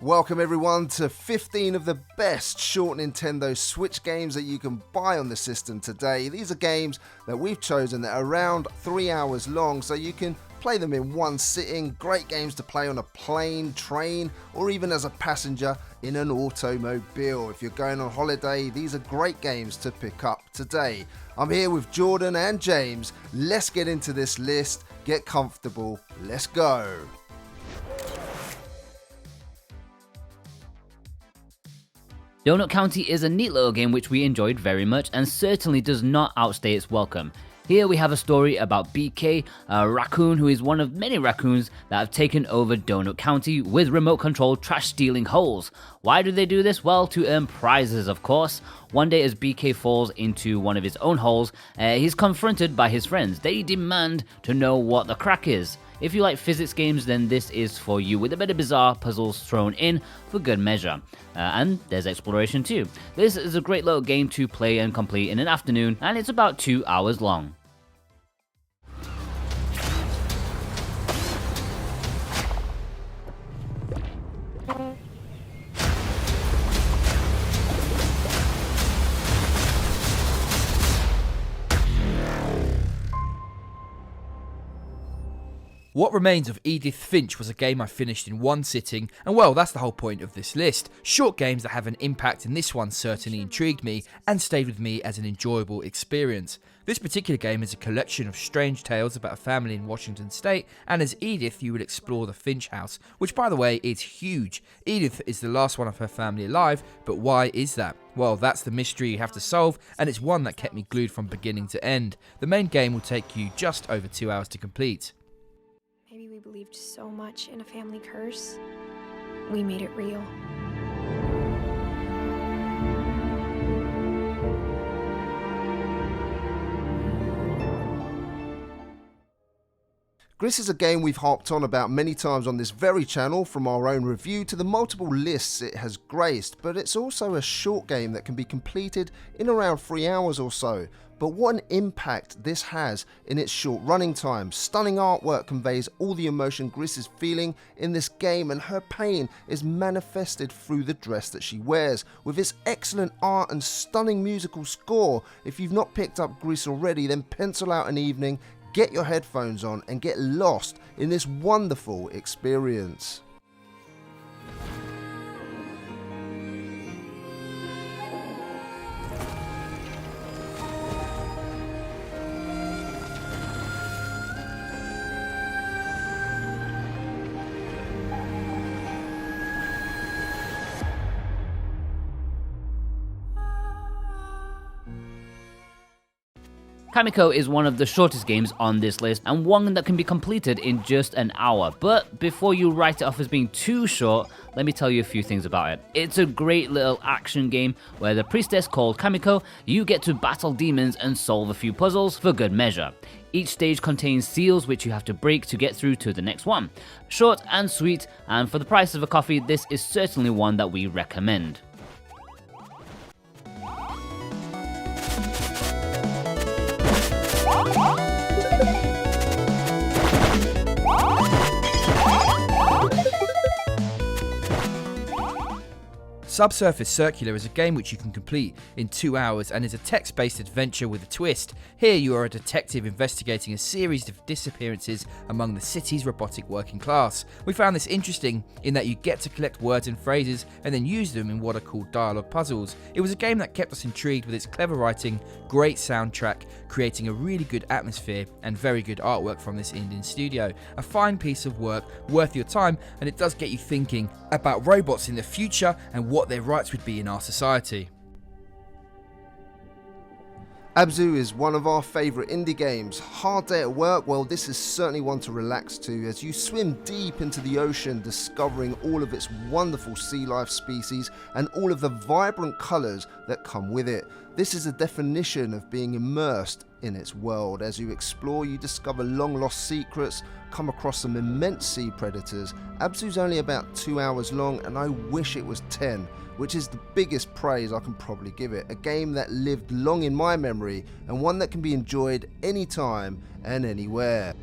Welcome everyone to 15 of the best short Nintendo Switch games that you can buy on the system today. These are games that we've chosen that are around 3 hours long, so you can play them in one sitting. Great games to play on a plane, train, or even as a passenger in an automobile. If you're going on holiday, these are great games to pick up today. I'm here with Jordan and James. Let's get into this list. Get comfortable. Let's go. Donut County is a neat little game which we enjoyed very much and certainly does not outstay its welcome. Here we have a story about BK, a raccoon who is one of many raccoons that have taken over Donut County with remote control trash stealing holes. Why do they do this? Well, to earn prizes, of course. One day as BK falls into one of his own holes, he's confronted by his friends. They demand to know what the crack is. If you like physics games, then this is for you, with a bit of bizarre puzzles thrown in for good measure. And there's exploration too. This is a great little game to play and complete in an afternoon, and it's about 2 hours long. What Remains of Edith Finch was a game I finished in one sitting, and well, that's the whole point of this list. Short games that have an impact, and this one certainly intrigued me and stayed with me as an enjoyable experience. This particular game is a collection of strange tales about a family in Washington State, and as Edith you will explore the Finch house, which by the way is huge. Edith is the last one of her family alive, but why is that? Well, that's the mystery you have to solve, and it's one that kept me glued from beginning to end. The main game will take you just over 2 hours to complete. Maybe we believed so much in a family curse, we made it real. GOOSE is a game we've harped on about many times on this very channel, from our own review to the multiple lists it has graced, but it's also a short game that can be completed in around 3 hours or so. But what an impact this has in its short running time. Stunning artwork conveys all the emotion GOOSE is feeling in this game, and her pain is manifested through the dress that she wears. With its excellent art and stunning musical score, if you've not picked up GOOSE already, then pencil out an evening, get your headphones on and get lost in this wonderful experience. KAMIKO is one of the shortest games on this list, and one that can be completed in just an hour. But before you write it off as being too short, let me tell you a few things about it. It's a great little action game where the priestess called KAMIKO, you get to battle demons and solve a few puzzles for good measure. Each stage contains seals which you have to break to get through to the next one. Short and sweet, and for the price of a coffee, this is certainly one that we recommend. Subsurface Circular is a game which you can complete in 2 hours and is a text-based adventure with a twist. Here you are a detective investigating a series of disappearances among the city's robotic working class. We found this interesting in that you get to collect words and phrases and then use them in what are called dialogue puzzles. It was a game that kept us intrigued with its clever writing, great soundtrack, creating a really good atmosphere and very good artwork from this Indian studio. A fine piece of work, worth your time, and it does get you thinking about robots in the future and what their rights would be in our society. Abzu is one of our favourite indie games. Hard day at work? Well, this is certainly one to relax to as you swim deep into the ocean, discovering all of its wonderful sea life species and all of the vibrant colours that come with it. This is a definition of being immersed in its world. As you explore, you discover long lost secrets, come across some immense sea predators. Abzu's only about 2 hours long, and I wish it was 10, which is the biggest praise I can probably give it. A game that lived long in my memory, and one that can be enjoyed anytime and anywhere.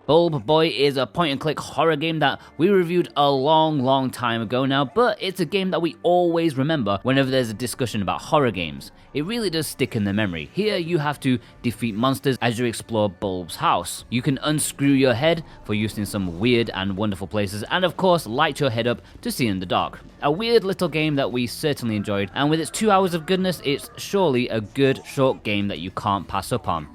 Bulb Boy is a point-and-click horror game that we reviewed a long time ago now, but it's a game that we always remember whenever there's a discussion about horror games. It really does stick in the memory. Here you have to defeat monsters as you explore Bulb's house. You can unscrew your head for use in some weird and wonderful places, and of course light your head up to see in the dark. A weird little game that we certainly enjoyed, and with its 2 hours of goodness, it's surely a good short game that you can't pass up on.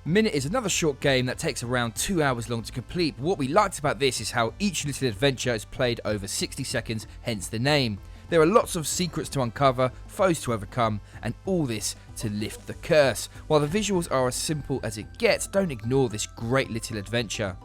Minute is another short game that takes around 2 hours long to complete, but what we liked about this is how each little adventure is played over 60 seconds, hence the name. There are lots of secrets to uncover, foes to overcome, and all this to lift the curse. While the visuals are as simple as it gets, don't ignore this great little adventure.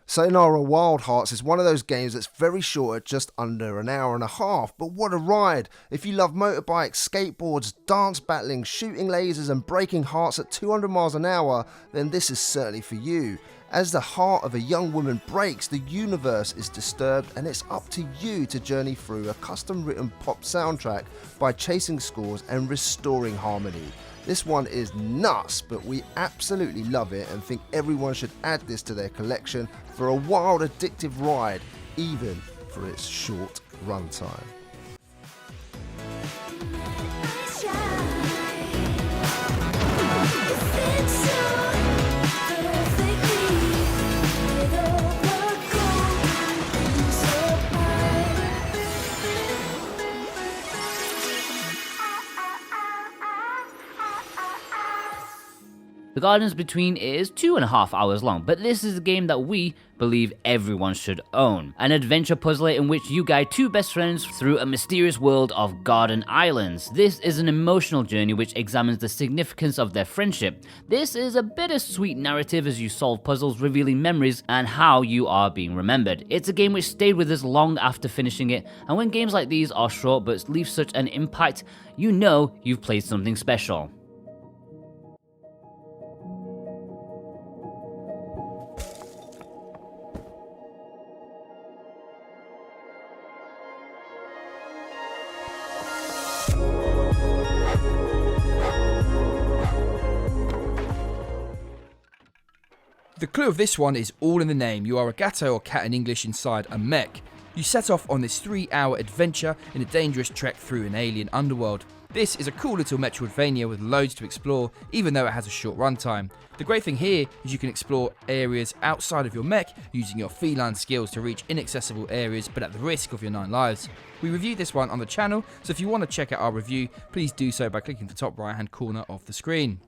Sayonara Wild Hearts is one of those games that's very short at just under an hour and a half, but what a ride! If you love motorbikes, skateboards, dance battling, shooting lasers and breaking hearts at 200 miles an hour, then this is certainly for you. As the heart of a young woman breaks, the universe is disturbed and it's up to you to journey through a custom written pop soundtrack by chasing scores and restoring harmony. This one is nuts, but we absolutely love it and think everyone should add this to their collection for a wild, addictive ride, even for its short runtime. The Gardens Between is 2.5 hours long, but this is a game that we believe everyone should own. An adventure puzzler in which you guide two best friends through a mysterious world of garden islands. This is an emotional journey which examines the significance of their friendship. This is a bittersweet narrative as you solve puzzles, revealing memories and how you are being remembered. It's a game which stayed with us long after finishing it, and when games like these are short but leave such an impact, you know you've played something special. The clue of this one is all in the name. You are a gato or cat in English inside a mech. You set off on this 3-hour adventure in a dangerous trek through an alien underworld. This is a cool little Metroidvania with loads to explore, even though it has a short runtime. The great thing here is you can explore areas outside of your mech using your feline skills to reach inaccessible areas, but at the risk of your 9 lives. We reviewed this one on the channel, so if you want to check out our review, please do so by clicking the top right hand corner of the screen.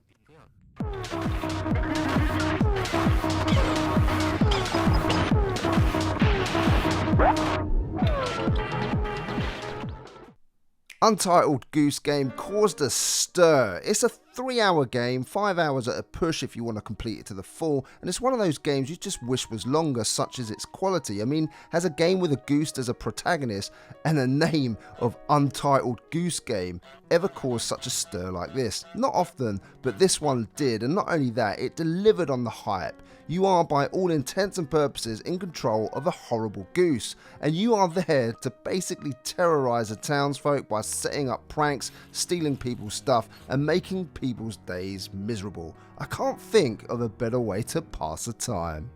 Untitled Goose Game caused a stir. It's a 3-hour game, 5 hours at a push if you want to complete it to the full, and it's one of those games you just wish was longer, such as its quality. I mean, has a game with a goose as a protagonist and a name of Untitled Goose Game ever caused such a stir like this? Not often, but this one did, and not only that, it delivered on the hype. You are, by all intents and purposes, in control of a horrible goose, and you are there to basically terrorize the townsfolk by setting up pranks, stealing people's stuff, and making people's days miserable. I can't think of a better way to pass the time.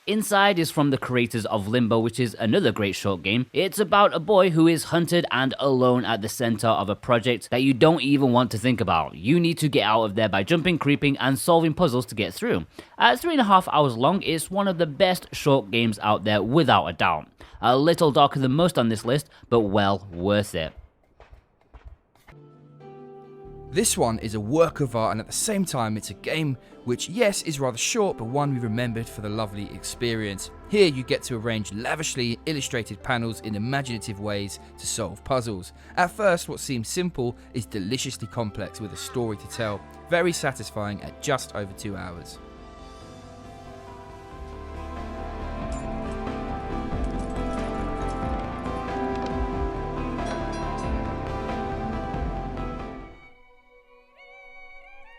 Inside is from the creators of Limbo, which is another great short game. It's about a boy who is hunted and alone at the center of a project that you don't even want to think about. You need to get out of there by jumping, creeping, and solving puzzles to get through. At 3.5 hours long, it's one of the best short games out there without a doubt. A little darker than most on this list, but well worth it. This one is a work of art, and at the same time it's a game which, yes, is rather short, but one we remembered for the lovely experience. Here you get to arrange lavishly illustrated panels in imaginative ways to solve puzzles. At first, what seems simple is deliciously complex with a story to tell. Very satisfying at just over 2 hours.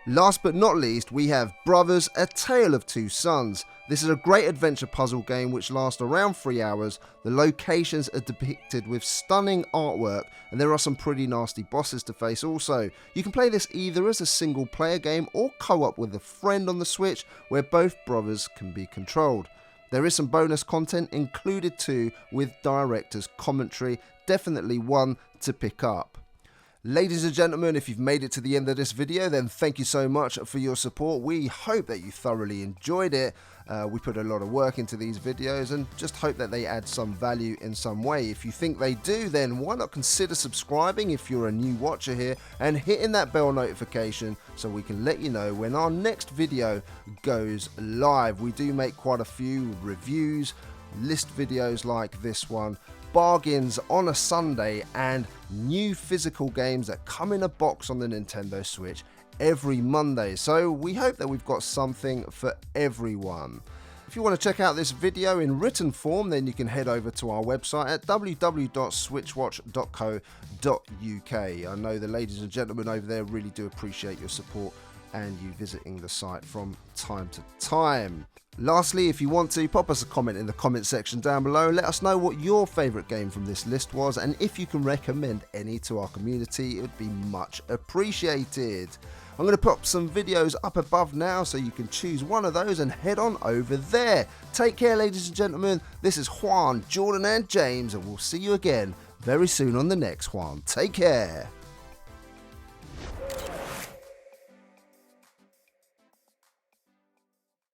Last but not least, we have Brothers: A Tale of Two Sons. This is a great adventure puzzle game which lasts around 3 hours. The locations are depicted with stunning artwork, and there are some pretty nasty bosses to face also. You can play this either as a single player game or co-op with a friend on the Switch, where both brothers can be controlled. There is some bonus content included too, with director's commentary, definitely one to pick up. Ladies and gentlemen, if you've made it to the end of this video, then thank you so much for your support. We hope that you thoroughly enjoyed it. We put a lot of work into these videos and just hope that they add some value in some way. If you think they do, then why not consider subscribing if you're a new watcher here and hitting that bell notification so we can let you know when our next video goes live. We do make quite a few reviews, list videos like this one, bargains on a Sunday, and new physical games that come in a box on the Nintendo Switch every Monday. So we hope that we've got something for everyone. If you want to check out this video in written form, then you can head over to our website at www.switchwatch.co.uk. I know the ladies and gentlemen over there really do appreciate your support and you visiting the site from time to time. Lastly, if you want to, pop us a comment in the comment section down below. Let us know what your favourite game from this list was, and if you can recommend any to our community, it would be much appreciated. I'm going to pop some videos up above now so you can choose one of those and head on over there. Take care, ladies and gentlemen. This is Juan, Jordan and James, and we'll see you again very soon on the next one. Take care.